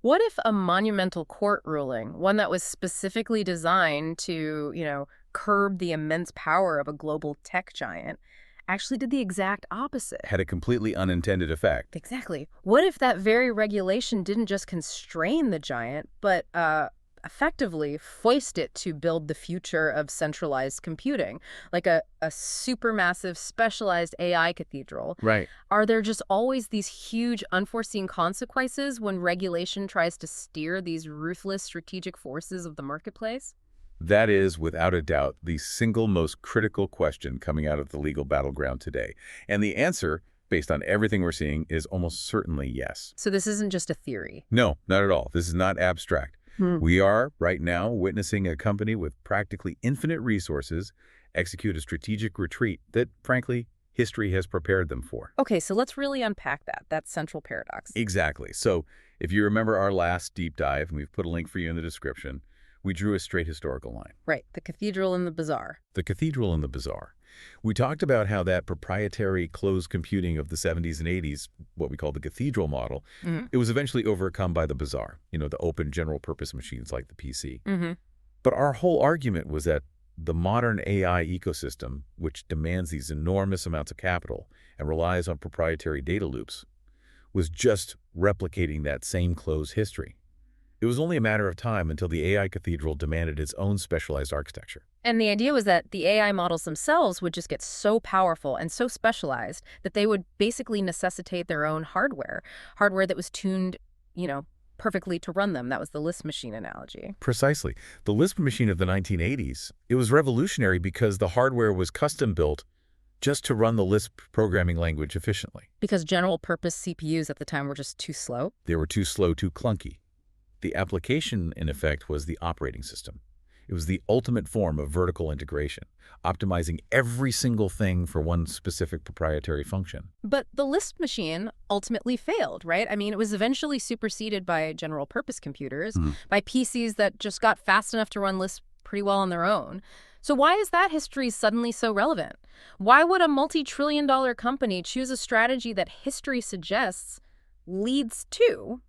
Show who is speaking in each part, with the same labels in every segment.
Speaker 1: What if a monumental court ruling, one that was specifically designed to, curb the immense power of a global tech giant, actually did the exact opposite?
Speaker 2: Had a completely unintended effect.
Speaker 1: Exactly. What if that very regulation didn't just constrain the giant, but effectively foist it to build the future of centralized computing, like a supermassive specialized AI cathedral?
Speaker 2: Right.
Speaker 1: Are there just always these huge unforeseen consequences when regulation tries to steer these ruthless strategic forces of the marketplace?
Speaker 2: That is, without a doubt, the single most critical question coming out of the legal battleground today. And the answer, based on everything we're seeing, is almost certainly yes.
Speaker 1: So this isn't just a theory.
Speaker 2: No, not at all. This is not abstract. We are, right now, witnessing a company with practically infinite resources execute a strategic retreat that, frankly, history has prepared them for.
Speaker 1: Okay, so let's really unpack that central paradox.
Speaker 2: Exactly. So if you remember our last deep dive, and we've put a link for you in the description, we drew a straight historical line.
Speaker 1: Right, the cathedral and the bazaar.
Speaker 2: The cathedral and the bazaar. We talked about how that proprietary closed computing of the 70s and 80s, what we call the cathedral model, it was eventually overcome by the bazaar, the open general-purpose machines like the PC. But our whole argument was that the modern AI ecosystem, which demands these enormous amounts of capital and relies on proprietary data loops, was just replicating that same closed history. It was only a matter of time until the AI cathedral demanded its own specialized architecture.
Speaker 1: And the idea was that the AI models themselves would just get so powerful and so specialized that they would basically necessitate their own hardware that was tuned, perfectly to run them. That was the Lisp machine analogy.
Speaker 2: Precisely. The Lisp machine of the 1980s, it was revolutionary because the hardware was custom-built just to run the Lisp programming language efficiently.
Speaker 1: Because general-purpose CPUs at the time were just too slow?
Speaker 2: They were too slow, too clunky. The application, in effect, was the operating system. It was the ultimate form of vertical integration, optimizing every single thing for one specific proprietary function.
Speaker 1: But the Lisp machine ultimately failed, right? I mean, it was eventually superseded by general-purpose computers, by PCs that just got fast enough to run Lisp pretty well on their own. So why is that history suddenly so relevant? Why would a multi-trillion-dollar company choose a strategy that history suggests leads to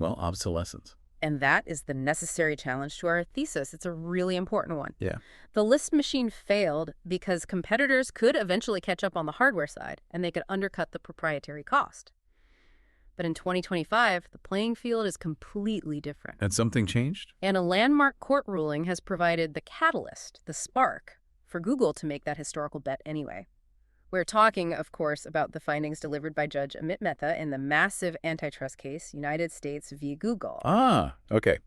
Speaker 2: obsolescence.
Speaker 1: And that is the necessary challenge to our thesis. It's a really important one.
Speaker 2: Yeah.
Speaker 1: The Lisp machine failed because competitors could eventually catch up on the hardware side, and they could undercut the proprietary cost. But in 2025, the playing field is completely different.
Speaker 2: And something changed?
Speaker 1: And a landmark court ruling has provided the catalyst, the spark, for Google to make that historical bet anyway. We're talking, of course, about the findings delivered by Judge Amit Mehta in the massive antitrust case, United States v. Google.
Speaker 2: Ah, okay.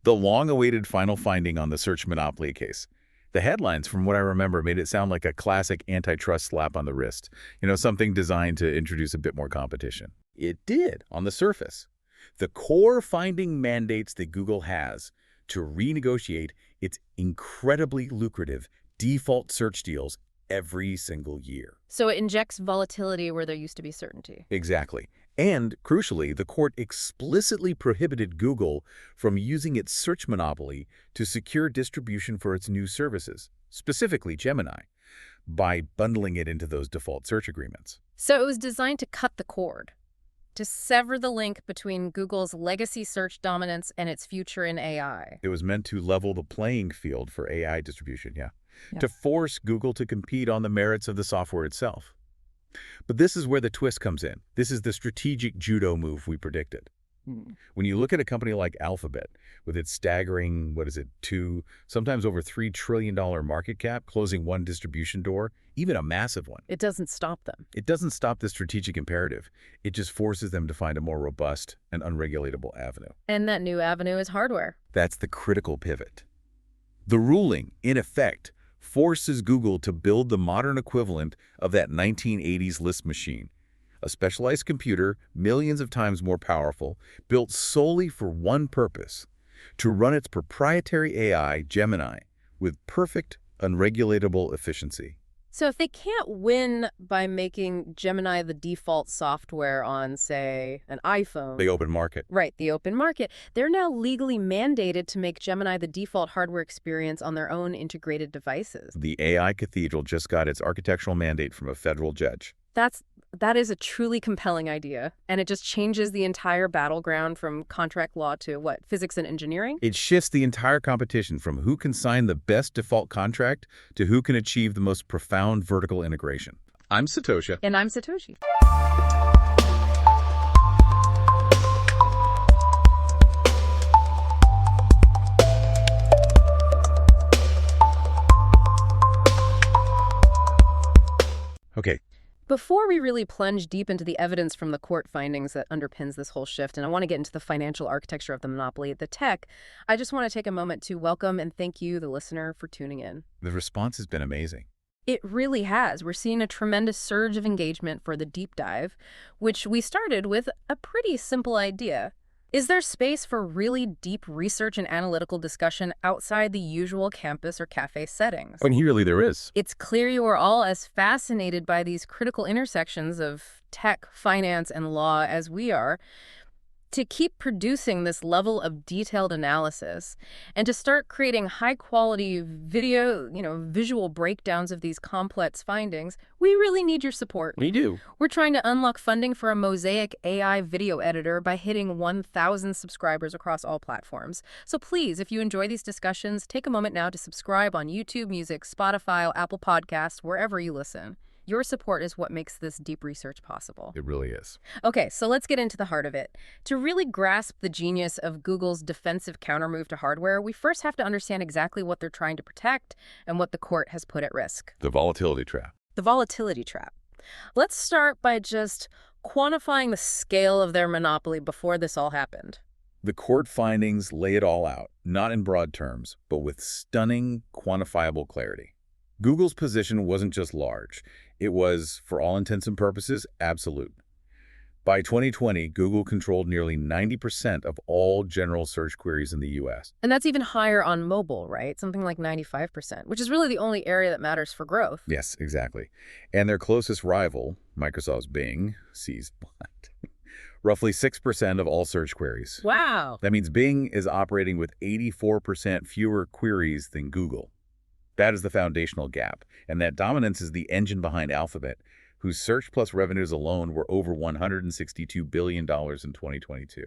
Speaker 2: The long-awaited final finding on the search monopoly case. The headlines, from what I remember, made it sound like a classic antitrust slap on the wrist. Something designed to introduce a bit more competition. It did, on the surface. The core finding mandates that Google has to renegotiate its incredibly lucrative default search deals every single year.
Speaker 1: So it injects volatility where there used to be certainty.
Speaker 2: Exactly. And, crucially, the court explicitly prohibited Google from using its search monopoly to secure distribution for its new services, specifically Gemini, by bundling it into those default search agreements.
Speaker 1: So it was designed to cut the cord, to sever the link between Google's legacy search dominance and its future in AI.
Speaker 2: It was meant to level the playing field for AI distribution, to force Google to compete on the merits of the software itself. But this is where the twist comes in. This is the strategic judo move we predicted. When you look at a company like Alphabet, with its staggering, sometimes over $3 trillion market cap, closing one distribution door, even a massive one.
Speaker 1: It doesn't stop them.
Speaker 2: It doesn't stop the strategic imperative. It just forces them to find a more robust and unregulatable avenue.
Speaker 1: And that new avenue is hardware.
Speaker 2: That's the critical pivot. The ruling, in effect, forces Google to build the modern equivalent of that 1980s Lisp machine, a specialized computer millions of times more powerful, built solely for one purpose, to run its proprietary AI, Gemini, with perfect, unregulatable efficiency.
Speaker 1: So if they can't win by making Gemini the default software on, say, an iPhone...
Speaker 2: The open market.
Speaker 1: Right, the open market. They're now legally mandated to make Gemini the default hardware experience on their own integrated devices.
Speaker 2: The AI Cathedral just got its architectural mandate from a federal judge.
Speaker 1: That's That is a truly compelling idea, and it just changes the entire battleground from contract law to, what, physics and engineering?
Speaker 2: It shifts the entire competition from who can sign the best default contract to who can achieve the most profound vertical integration. I'm Satosha.
Speaker 1: And I'm Satoshi.
Speaker 2: Okay.
Speaker 1: Before we really plunge deep into the evidence from the court findings that underpins this whole shift, and I want to get into the financial architecture of the monopoly, the tech, I just want to take a moment to welcome and thank you, the listener, for tuning in.
Speaker 2: The response has been amazing.
Speaker 1: It really has. We're seeing a tremendous surge of engagement for the deep dive, which we started with a pretty simple idea. Is there space for really deep research and analytical discussion outside the usual campus or cafe settings?
Speaker 2: And really there is.
Speaker 1: It's clear you are all as fascinated by these critical intersections of tech, finance, and law as we are. To keep producing this level of detailed analysis and to start creating high-quality visual breakdowns of these complex findings, we really need your support.
Speaker 2: We do.
Speaker 1: We're trying to unlock funding for a Mosaic AI video editor by hitting 1,000 subscribers across all platforms. So please, if you enjoy these discussions, take a moment now to subscribe on YouTube Music, Spotify, Apple Podcasts, wherever you listen. Your support is what makes this deep research possible.
Speaker 2: It really is.
Speaker 1: Okay, so let's get into the heart of it. To really grasp the genius of Google's defensive countermove to hardware, we first have to understand exactly what they're trying to protect and what the court has put at risk.
Speaker 2: The volatility trap.
Speaker 1: The volatility trap. Let's start by just quantifying the scale of their monopoly before this all happened.
Speaker 2: The court findings lay it all out, not in broad terms, but with stunning, quantifiable clarity. Google's position wasn't just large. It was, for all intents and purposes, absolute. By 2020, Google controlled nearly 90% of all general search queries in the U.S.
Speaker 1: And that's even higher on mobile, right? Something like 95%, which is really the only area that matters for growth.
Speaker 2: Yes, exactly. And their closest rival, Microsoft's Bing, sees what? Roughly 6% of all search queries.
Speaker 1: Wow.
Speaker 2: That means Bing is operating with 84% fewer queries than Google. That is the foundational gap, and that dominance is the engine behind Alphabet, whose Search Plus revenues alone were over $162 billion in 2022.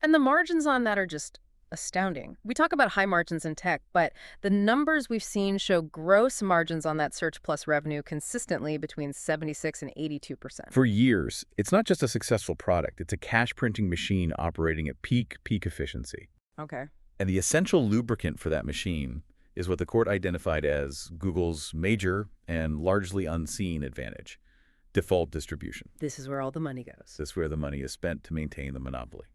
Speaker 1: And the margins on that are just astounding. We talk about high margins in tech, but the numbers we've seen show gross margins on that Search Plus revenue consistently between 76 and 82%.
Speaker 2: For years, it's not just a successful product, it's a cash-printing machine operating at peak efficiency.
Speaker 1: Okay.
Speaker 2: And the essential lubricant for that machine is what the court identified as Google's major and largely unseen advantage, default distribution.
Speaker 1: This is where all the money goes.
Speaker 2: This is where the money is spent to maintain the monopoly.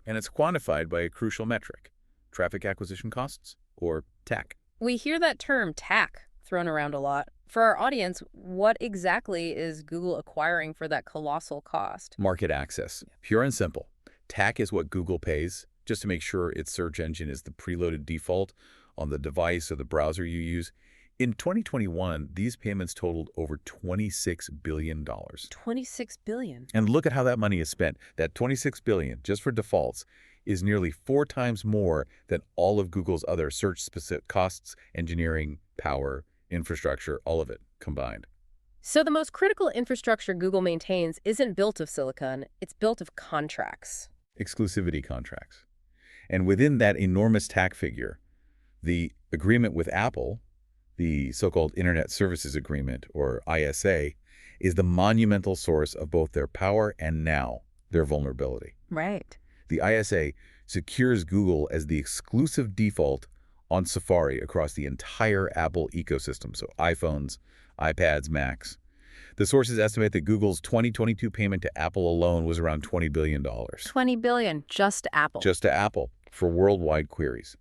Speaker 2: And it's quantified by a crucial metric, traffic acquisition costs, or TAC.
Speaker 1: We hear that term, TAC, thrown around a lot. For our audience, what exactly is Google acquiring for that colossal cost?
Speaker 2: Market access. Pure and simple. TAC is what Google pays just to make sure its search engine is the preloaded default on the device or the browser you use. In 2021, these payments totaled over $26 billion.
Speaker 1: $26 billion?
Speaker 2: And look at how that money is spent. That $26 billion, just for defaults, is nearly 4 times more than all of Google's other search-specific costs, engineering, power, infrastructure, all of it combined.
Speaker 1: So the most critical infrastructure Google maintains isn't built of silicon, it's built of contracts.
Speaker 2: Exclusivity contracts. And within that enormous TAC figure, the agreement with Apple, the so-called Internet Services Agreement, or ISA, is the monumental source of both their power and now their vulnerability.
Speaker 1: Right.
Speaker 2: The ISA secures Google as the exclusive default on Safari across the entire Apple ecosystem, so iPhones, iPads, Macs. The sources estimate that Google's 2022 payment to Apple alone was around $20 billion.
Speaker 1: $20 billion, just to Apple.
Speaker 2: Just to Apple, for worldwide queries.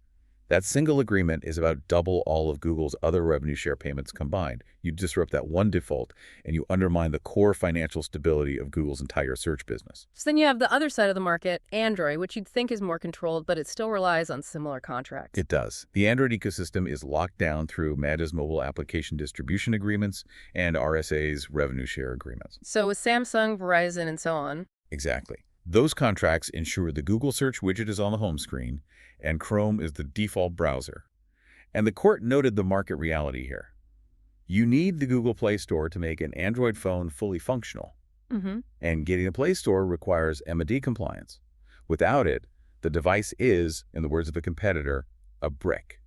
Speaker 2: That single agreement is about double all of Google's other revenue share payments combined. You disrupt that one default, and you undermine the core financial stability of Google's entire search business.
Speaker 1: So then you have the other side of the market, Android, which you'd think is more controlled, but it still relies on similar contracts.
Speaker 2: It does. The Android ecosystem is locked down through Meta's mobile application distribution agreements and RSA's revenue share agreements.
Speaker 1: So with Samsung, Verizon, and so on.
Speaker 2: Exactly. Those contracts ensure the Google search widget is on the home screen, and Chrome is the default browser. And the court noted the market reality here. You need the Google Play Store to make an Android phone fully functional. And getting a Play Store requires M&D compliance. Without it, the device is, in the words of a competitor, a brick.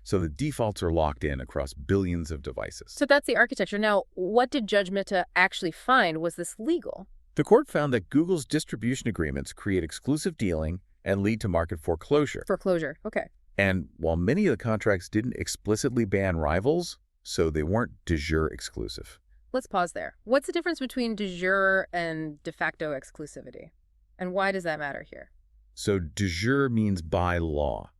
Speaker 2: So the defaults are locked in across billions of devices.
Speaker 1: So that's the architecture. Now, what did Judge Mehta actually find? Was this legal?
Speaker 2: The court found that Google's distribution agreements create exclusive dealing and lead to market foreclosure.
Speaker 1: Foreclosure, okay.
Speaker 2: And while many of the contracts didn't explicitly ban rivals, so they weren't de jure exclusive.
Speaker 1: Let's pause there. What's the difference between de jure and de facto exclusivity? And why does that matter here?
Speaker 2: So de jure means by law.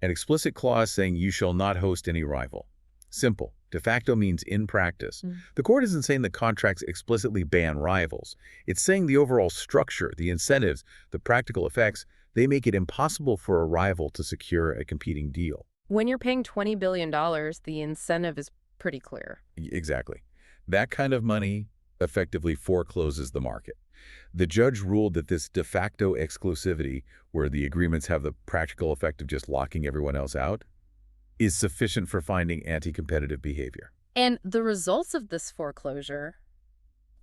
Speaker 2: An explicit clause saying you shall not host any rival. Simple. De facto means in practice. The court isn't saying the contracts explicitly ban rivals. It's saying the overall structure, the incentives, the practical effects, they make it impossible for a rival to secure a competing deal.
Speaker 1: When you're paying $20 billion, the incentive is pretty clear.
Speaker 2: Exactly. That kind of money effectively forecloses the market. The judge ruled that this de facto exclusivity, where the agreements have the practical effect of just locking everyone else out, is sufficient for finding anti-competitive behavior.
Speaker 1: And the results of this foreclosure,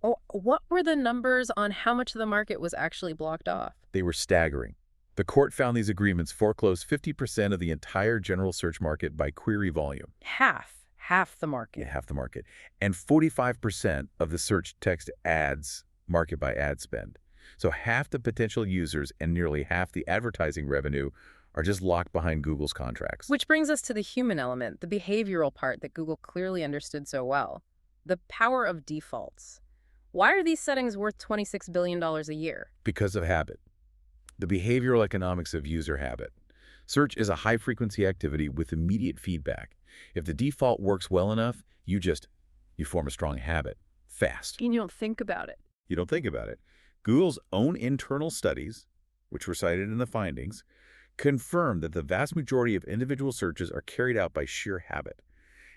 Speaker 1: what were the numbers on how much of the market was actually blocked off?
Speaker 2: They were staggering. The court found these agreements foreclosed 50% of the entire general search market by query volume.
Speaker 1: Half the market.
Speaker 2: Yeah, half the market. And 45% of the search text ads market by ad spend. So half the potential users and nearly half the advertising revenue are just locked behind Google's contracts.
Speaker 1: Which brings us to the human element, the behavioral part that Google clearly understood so well. The power of defaults. Why are these settings worth $26 billion a year?
Speaker 2: Because of habit. The behavioral economics of user habit. Search is a high-frequency activity with immediate feedback. If the default works well enough, you form a strong habit, fast.
Speaker 1: And you don't think about it.
Speaker 2: You don't think about it. Google's own internal studies, which were cited in the findings, confirm that the vast majority of individual searches are carried out by sheer habit.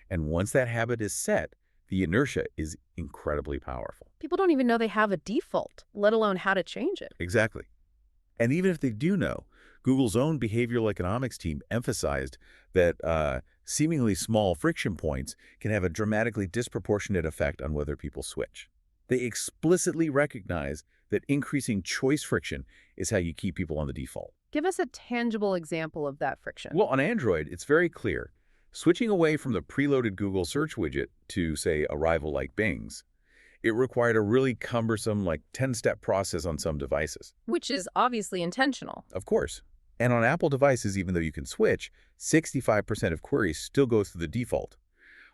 Speaker 2: And once that habit is set, the inertia is incredibly powerful.
Speaker 1: People don't even know they have a default, let alone how to change it.
Speaker 2: Exactly. And even if they do know, Google's own behavioral economics team emphasized that seemingly small friction points can have a dramatically disproportionate effect on whether people switch. They explicitly recognize that increasing choice friction is how you keep people on the default.
Speaker 1: Give us a tangible example of that friction.
Speaker 2: Well, on Android, it's very clear. Switching away from the preloaded Google search widget to, say, a rival like Bing's, it required a really cumbersome, 10-step process on some devices.
Speaker 1: Which is obviously intentional.
Speaker 2: Of course. And on Apple devices, even though you can switch, 65% of queries still go through the default.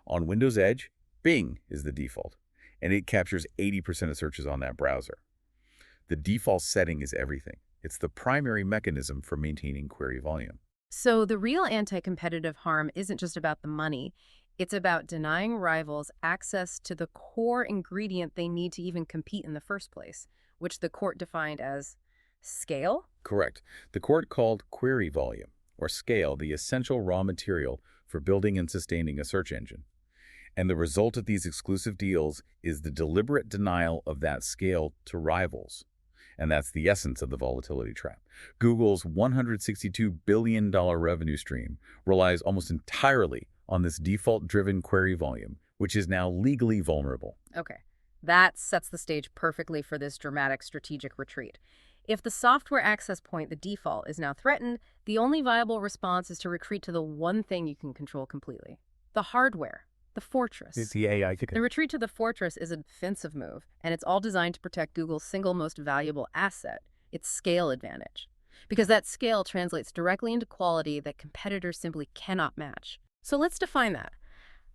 Speaker 2: On Windows Edge, Bing is the default, and it captures 80% of searches on that browser. The default setting is everything. It's the primary mechanism for maintaining query volume.
Speaker 1: So the real anti-competitive harm isn't just about the money. It's about denying rivals access to the core ingredient they need to even compete in the first place, which the court defined as scale?
Speaker 2: Correct. The court called query volume, or scale, the essential raw material for building and sustaining a search engine. And the result of these exclusive deals is the deliberate denial of that scale to rivals. And that's the essence of the volatility trap. Google's $162 billion revenue stream relies almost entirely on this default-driven query volume, which is now legally vulnerable.
Speaker 1: Okay, that sets the stage perfectly for this dramatic strategic retreat. If the software access point, the default, is now threatened, the only viable response is to retreat to the one thing you can control completely: the hardware, the fortress.
Speaker 2: It's the AI.
Speaker 1: The retreat to the fortress is a defensive move, and it's all designed to protect Google's single most valuable asset, its scale advantage. Because that scale translates directly into quality that competitors simply cannot match. So let's define that.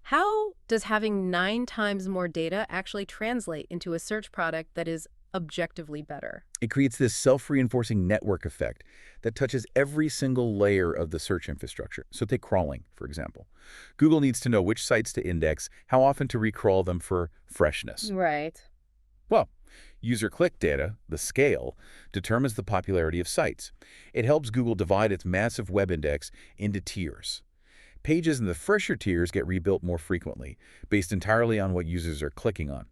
Speaker 1: How does having 9 times more data actually translate into a search product that is objectively better?
Speaker 2: It creates this self-reinforcing network effect that touches every single layer of the search infrastructure. So take crawling, for example. Google needs to know which sites to index, how often to recrawl them for freshness.
Speaker 1: Right.
Speaker 2: Well, user click data, the scale, determines the popularity of sites. It helps Google divide its massive web index into tiers. Pages in the fresher tiers get rebuilt more frequently, based entirely on what users are clicking on.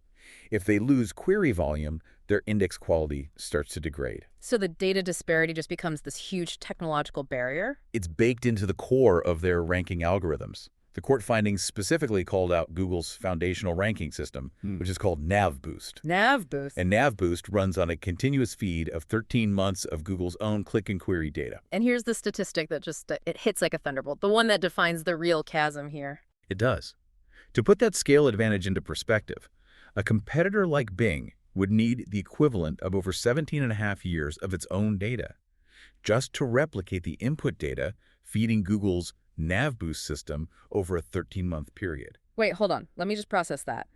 Speaker 2: If they lose query volume, their index quality starts to degrade.
Speaker 1: So the data disparity just becomes this huge technological barrier?
Speaker 2: It's baked into the core of their ranking algorithms. The court findings specifically called out Google's foundational ranking system, which is called NavBoost.
Speaker 1: NavBoost.
Speaker 2: And NavBoost runs on a continuous feed of 13 months of Google's own click and query data.
Speaker 1: And here's the statistic that just, it hits like a thunderbolt, the one that defines the real chasm here.
Speaker 2: It does. To put that scale advantage into perspective, a competitor like Bing would need the equivalent of over 17.5 years of its own data just to replicate the input data feeding Google's NavBoost system over a 13-month period.
Speaker 1: Wait, hold on. Let me just process that.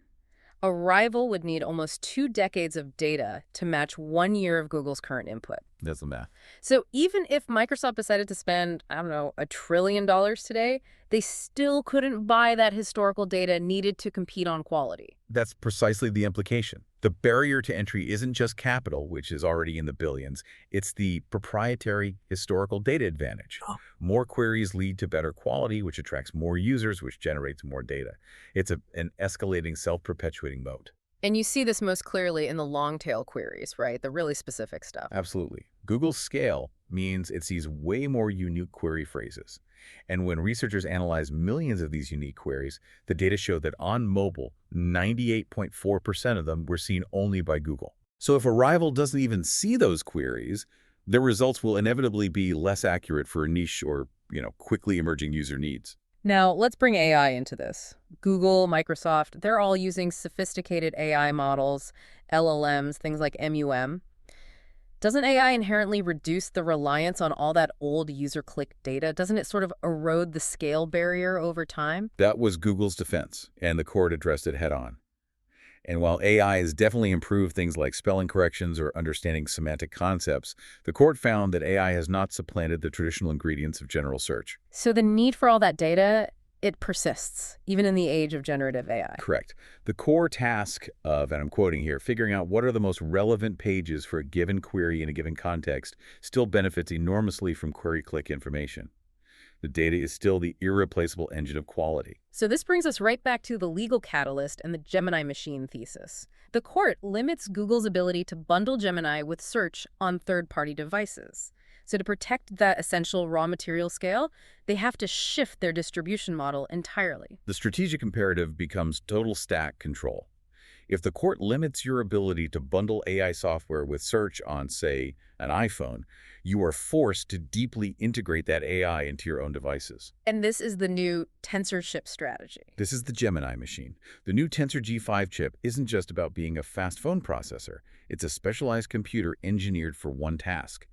Speaker 1: A rival would need almost 2 decades of data to match 1 year of Google's current input.
Speaker 2: That's the math.
Speaker 1: So even if Microsoft decided to spend, I don't know, $1 trillion today, they still couldn't buy that historical data needed to compete on quality.
Speaker 2: That's precisely the implication. The barrier to entry isn't just capital, which is already in the billions. It's the proprietary historical data advantage. More queries lead to better quality, which attracts more users, which generates more data. It's an escalating, self-perpetuating moat.
Speaker 1: And you see this most clearly in the long-tail queries, right? The really specific stuff.
Speaker 2: Absolutely. Google's scale means it sees way more unique query phrases. And when researchers analyze millions of these unique queries, the data show that on mobile, 98.4% of them were seen only by Google. So if a rival doesn't even see those queries, their results will inevitably be less accurate for a niche or, quickly emerging user needs.
Speaker 1: Now, let's bring AI into this. Google, Microsoft, they're all using sophisticated AI models, LLMs, things like MUM. Doesn't AI inherently reduce the reliance on all that old user-click data? Doesn't it sort of erode the scale barrier over time?
Speaker 2: That was Google's defense, and the court addressed it head-on. And while AI has definitely improved things like spelling corrections or understanding semantic concepts, the court found that AI has not supplanted the traditional ingredients of general search.
Speaker 1: So the need for all that data, it persists, even in the age of generative AI.
Speaker 2: Correct. The core task of, and I'm quoting here, figuring out what are the most relevant pages for a given query in a given context still benefits enormously from query click information. The data is still the irreplaceable engine of quality.
Speaker 1: So this brings us right back to the legal catalyst and the Gemini machine thesis. The court limits Google's ability to bundle Gemini with search on third-party devices. So to protect that essential raw material scale, they have to shift their distribution model entirely.
Speaker 2: The strategic imperative becomes total stack control. If the court limits your ability to bundle AI software with search on, say, an iPhone, you are forced to deeply integrate that AI into your own devices.
Speaker 1: And this is the new Tensor chip strategy.
Speaker 2: This is the Gemini machine. The new Tensor G5 chip isn't just about being a fast phone processor. It's a specialized computer engineered for one task: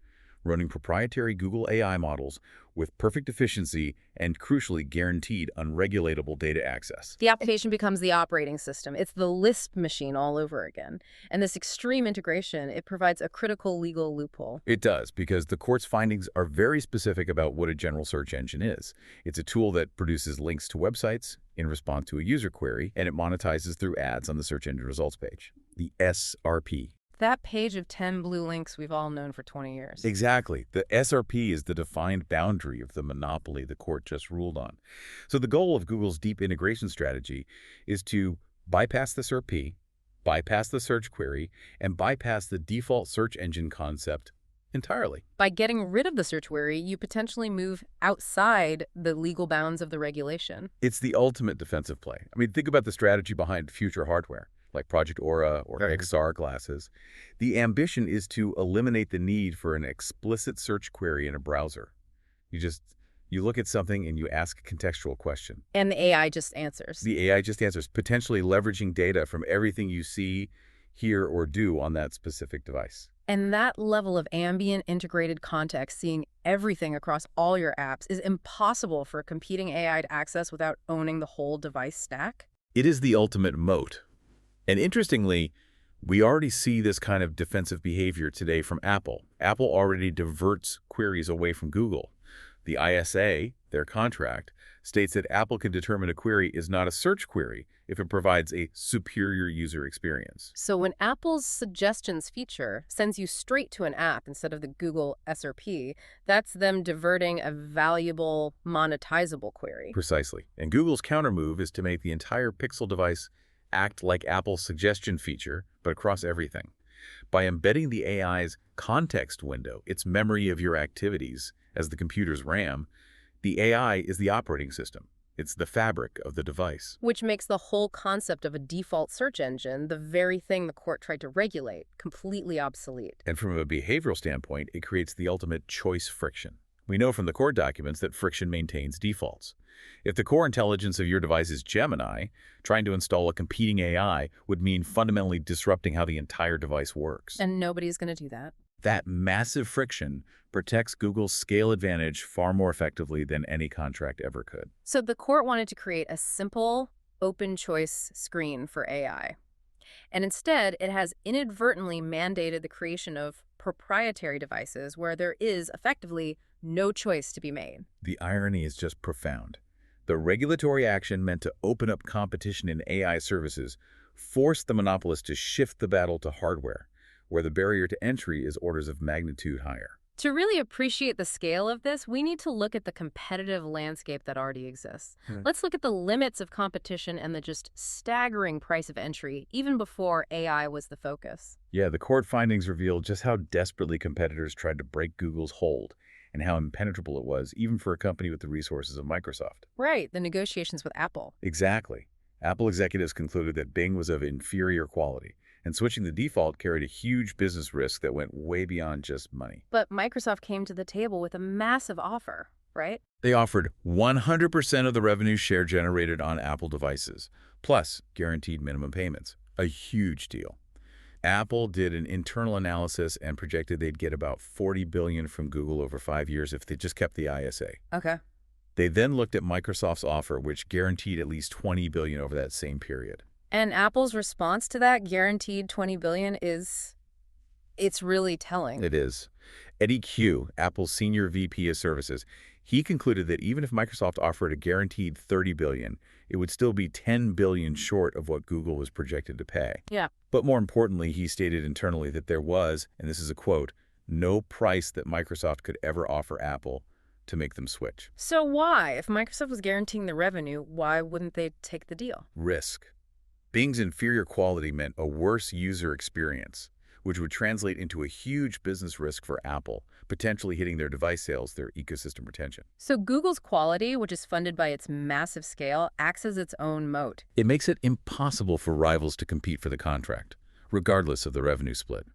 Speaker 2: running proprietary Google AI models with perfect efficiency and, crucially, guaranteed unregulatable data access.
Speaker 1: The application becomes the operating system. It's the Lisp machine all over again. And this extreme integration, it provides a critical legal loophole.
Speaker 2: It does, because the court's findings are very specific about what a general search engine is. It's a tool that produces links to websites in response to a user query, and it monetizes through ads on the search engine results page, the SRP.
Speaker 1: That page of 10 blue links we've all known for 20 years.
Speaker 2: Exactly. The SRP is the defined boundary of the monopoly the court just ruled on. So the goal of Google's deep integration strategy is to bypass the SRP, bypass the search query, and bypass the default search engine concept entirely.
Speaker 1: By getting rid of the search query, you potentially move outside the legal bounds of the regulation.
Speaker 2: It's the ultimate defensive play. I mean, think about the strategy behind future hardware, like Project Aura or XR glasses. The ambition is to eliminate the need for an explicit search query in a browser. You look at something and you ask a contextual question.
Speaker 1: And the AI just answers.
Speaker 2: The AI just answers, potentially leveraging data from everything you see, hear, or do on that specific device.
Speaker 1: And that level of ambient integrated context, seeing everything across all your apps, is impossible for a competing AI to access without owning the whole device stack.
Speaker 2: It is the ultimate moat. And interestingly, we already see this kind of defensive behavior today from Apple. Apple already diverts queries away from Google. The ISA, their contract, states that Apple can determine a query is not a search query if it provides a superior user experience.
Speaker 1: So when Apple's suggestions feature sends you straight to an app instead of the Google SRP, that's them diverting a valuable, monetizable query.
Speaker 2: Precisely. And Google's countermove is to make the entire Pixel device act like Apple's suggestion feature, but across everything. By embedding the AI's context window, its memory of your activities, as the computer's RAM, the AI is the operating system. It's the fabric of the device.
Speaker 1: Which makes the whole concept of a default search engine, the very thing the court tried to regulate, completely obsolete.
Speaker 2: And from a behavioral standpoint, it creates the ultimate choice friction. We know from the court documents that friction maintains defaults. If the core intelligence of your device is Gemini, trying to install a competing AI would mean fundamentally disrupting how the entire device works.
Speaker 1: And nobody's going to do that.
Speaker 2: That massive friction protects Google's scale advantage far more effectively than any contract ever could.
Speaker 1: So the court wanted to create a simple, open choice screen for AI. And instead, it has inadvertently mandated the creation of proprietary devices where there is effectively no choice to be made.
Speaker 2: The irony is just profound. The regulatory action meant to open up competition in AI services forced the monopolist to shift the battle to hardware, where the barrier to entry is orders of magnitude higher.
Speaker 1: To really appreciate the scale of this, we need to look at the competitive landscape that already exists. Let's look at the limits of competition and the just staggering price of entry, even before AI was the focus.
Speaker 2: Yeah, the court findings revealed just how desperately competitors tried to break Google's hold and how impenetrable it was, even for a company with the resources of Microsoft.
Speaker 1: Right, the negotiations with Apple.
Speaker 2: Exactly. Apple executives concluded that Bing was of inferior quality, and switching the default carried a huge business risk that went way beyond just money.
Speaker 1: But Microsoft came to the table with a massive offer, right?
Speaker 2: They offered 100% of the revenue share generated on Apple devices, plus guaranteed minimum payments. A huge deal. Apple did an internal analysis and projected they'd get about $40 billion from Google over 5 years if they just kept the ISA.
Speaker 1: Okay.
Speaker 2: They then looked at Microsoft's offer, which guaranteed at least $20 billion over that same period.
Speaker 1: And Apple's response to that guaranteed $20 billion it's really telling.
Speaker 2: It is. Eddie Q, Apple's senior VP of services, he concluded that even if Microsoft offered a guaranteed $30 billion, it would still be $10 billion short of what Google was projected to pay.
Speaker 1: Yeah.
Speaker 2: But more importantly, he stated internally that there was, and this is a quote, no price that Microsoft could ever offer Apple to make them switch.
Speaker 1: So why? If Microsoft was guaranteeing the revenue, why wouldn't they take the deal?
Speaker 2: Risk. Bing's inferior quality meant a worse user experience, which would translate into a huge business risk for Apple, potentially hitting their device sales, their ecosystem retention.
Speaker 1: So Google's quality, which is funded by its massive scale, acts as its own moat.
Speaker 2: It makes it impossible for rivals to compete for the contract, regardless of the revenue split.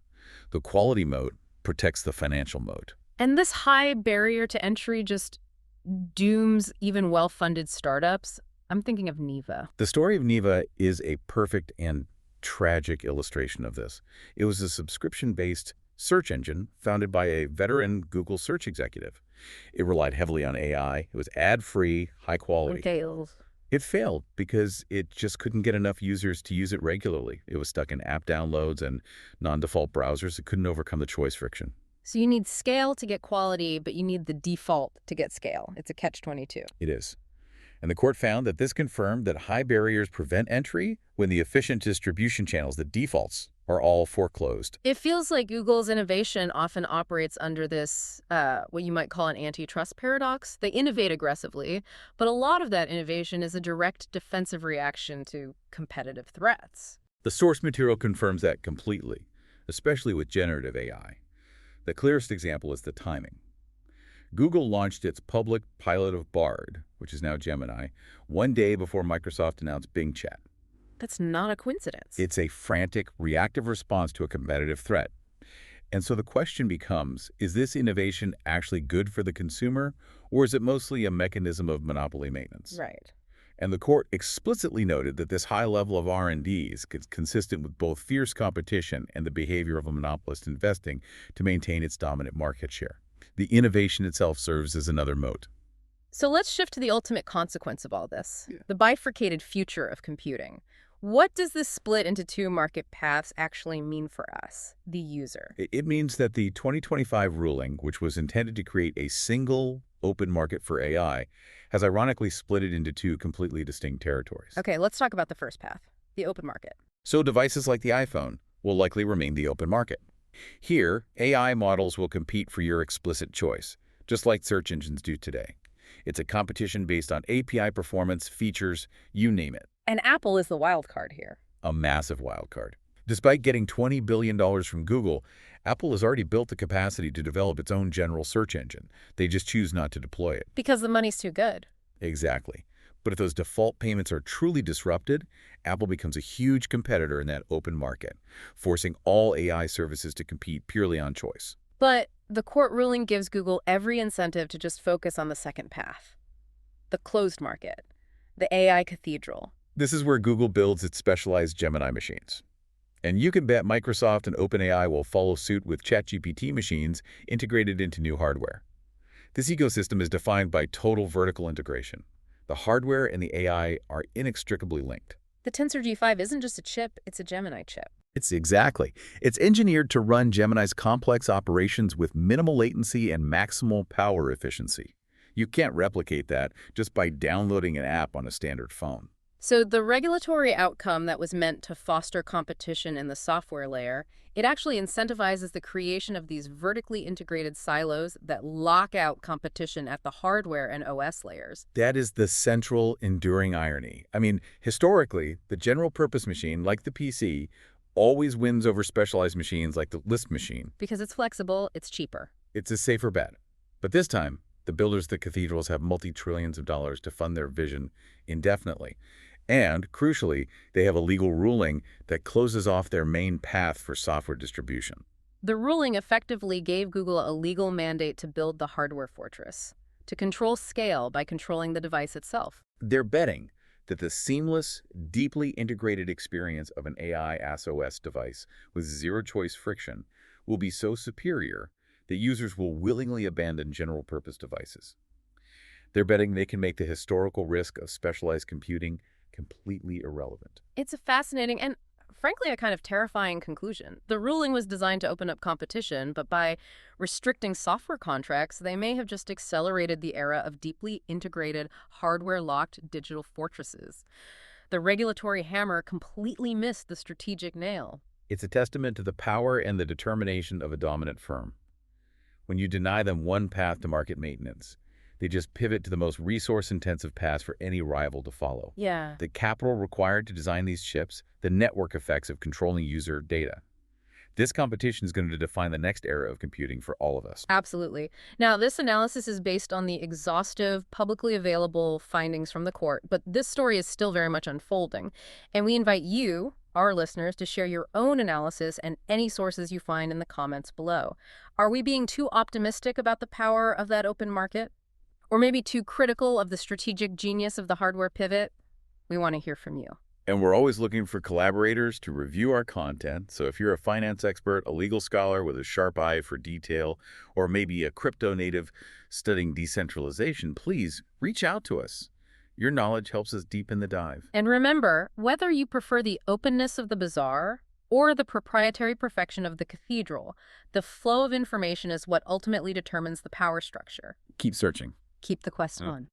Speaker 2: The quality moat protects the financial moat.
Speaker 1: And this high barrier to entry just dooms even well-funded startups. I'm thinking of Neeva.
Speaker 2: The story of Neeva is a perfect and tragic illustration of this. It was a subscription-based search engine founded by a veteran Google search executive. It relied heavily on AI. It was ad-free, high quality. It failed because it just couldn't get enough users to use it regularly. It was stuck in app downloads and non-default browsers. It couldn't overcome the choice friction.
Speaker 1: So you need scale to get quality, but you need the default to get scale. It's a catch-22.
Speaker 2: It is. And the court found that this confirmed that high barriers prevent entry when the efficient distribution channels, the defaults, are all foreclosed.
Speaker 1: It feels like Google's innovation often operates under this, what you might call an antitrust paradox. They innovate aggressively, but a lot of that innovation is a direct defensive reaction to competitive threats.
Speaker 2: The source material confirms that completely, especially with generative AI. The clearest example is the timing. Google launched its public pilot of Bard, which is now Gemini, one day before Microsoft announced Bing Chat.
Speaker 1: That's not a coincidence.
Speaker 2: It's a frantic, reactive response to a competitive threat. And so the question becomes, is this innovation actually good for the consumer, or is it mostly a mechanism of monopoly maintenance?
Speaker 1: Right.
Speaker 2: And the court explicitly noted that this high level of R&D is consistent with both fierce competition and the behavior of a monopolist investing to maintain its dominant market share. The innovation itself serves as another moat.
Speaker 1: So let's shift to the ultimate consequence of all this, the bifurcated future of computing. What does this split into two market paths actually mean for us, the user?
Speaker 2: It means that the 2025 ruling, which was intended to create a single open market for AI, has ironically split it into two completely distinct territories.
Speaker 1: Okay, let's talk about the first path, the open market.
Speaker 2: So devices like the iPhone will likely remain the open market. Here, AI models will compete for your explicit choice, just like search engines do today. It's a competition based on API performance, features, you name it.
Speaker 1: And Apple is the wild card here.
Speaker 2: A massive wild card. Despite getting $20 billion from Google, Apple has already built the capacity to develop its own general search engine. They just choose not to deploy it.
Speaker 1: Because the money's too good.
Speaker 2: Exactly. But if those default payments are truly disrupted, Apple becomes a huge competitor in that open market, forcing all AI services to compete purely on choice.
Speaker 1: But the court ruling gives Google every incentive to just focus on the second path, the closed market, the AI cathedral.
Speaker 2: This is where Google builds its specialized Gemini machines. And you can bet Microsoft and OpenAI will follow suit with ChatGPT machines integrated into new hardware. This ecosystem is defined by total vertical integration. The hardware and the AI are inextricably linked.
Speaker 1: The Tensor G5 isn't just a chip, it's a Gemini chip.
Speaker 2: It's engineered to run Gemini's complex operations with minimal latency and maximal power efficiency. You can't replicate that just by downloading an app on a standard phone.
Speaker 1: So the regulatory outcome that was meant to foster competition in the software layer, it actually incentivizes the creation of these vertically integrated silos that lock out competition at the hardware and OS layers.
Speaker 2: That is the central, enduring irony. I mean, historically, the general-purpose machine, like the PC, always wins over specialized machines like the Lisp machine.
Speaker 1: Because it's flexible, it's cheaper.
Speaker 2: It's a safer bet. But this time, the builders of the cathedrals have multi-trillions of dollars to fund their vision indefinitely. And, crucially, they have a legal ruling that closes off their main path for software distribution.
Speaker 1: The ruling effectively gave Google a legal mandate to build the hardware fortress, to control scale by controlling the device itself.
Speaker 2: They're betting that the seamless, deeply integrated experience of an AI SOS device with zero-choice friction will be so superior that users will willingly abandon general-purpose devices. They're betting they can make the historical risk of specialized computing completely irrelevant.
Speaker 1: It's a fascinating and, frankly, a kind of terrifying conclusion. The ruling was designed to open up competition, but by restricting software contracts, they may have just accelerated the era of deeply integrated, hardware-locked digital fortresses. The regulatory hammer completely missed the strategic nail.
Speaker 2: It's a testament to the power and the determination of a dominant firm. When you deny them one path to market maintenance, they just pivot to the most resource-intensive path for any rival to follow.
Speaker 1: Yeah.
Speaker 2: The capital required to design these chips, the network effects of controlling user data. This competition is going to define the next era of computing for all of us.
Speaker 1: Absolutely. Now, this analysis is based on the exhaustive, publicly available findings from the court, but this story is still very much unfolding. And we invite you, our listeners, to share your own analysis and any sources you find in the comments below. Are we being too optimistic about the power of that open market? Or maybe too critical of the strategic genius of the hardware pivot? We want to hear from you.
Speaker 2: And we're always looking for collaborators to review our content. So if you're a finance expert, a legal scholar with a sharp eye for detail, or maybe a crypto native studying decentralization, please reach out to us. Your knowledge helps us deepen the dive.
Speaker 1: And remember, whether you prefer the openness of the bazaar or the proprietary perfection of the cathedral, the flow of information is what ultimately determines the power structure.
Speaker 2: Keep searching.
Speaker 1: Keep the quest on.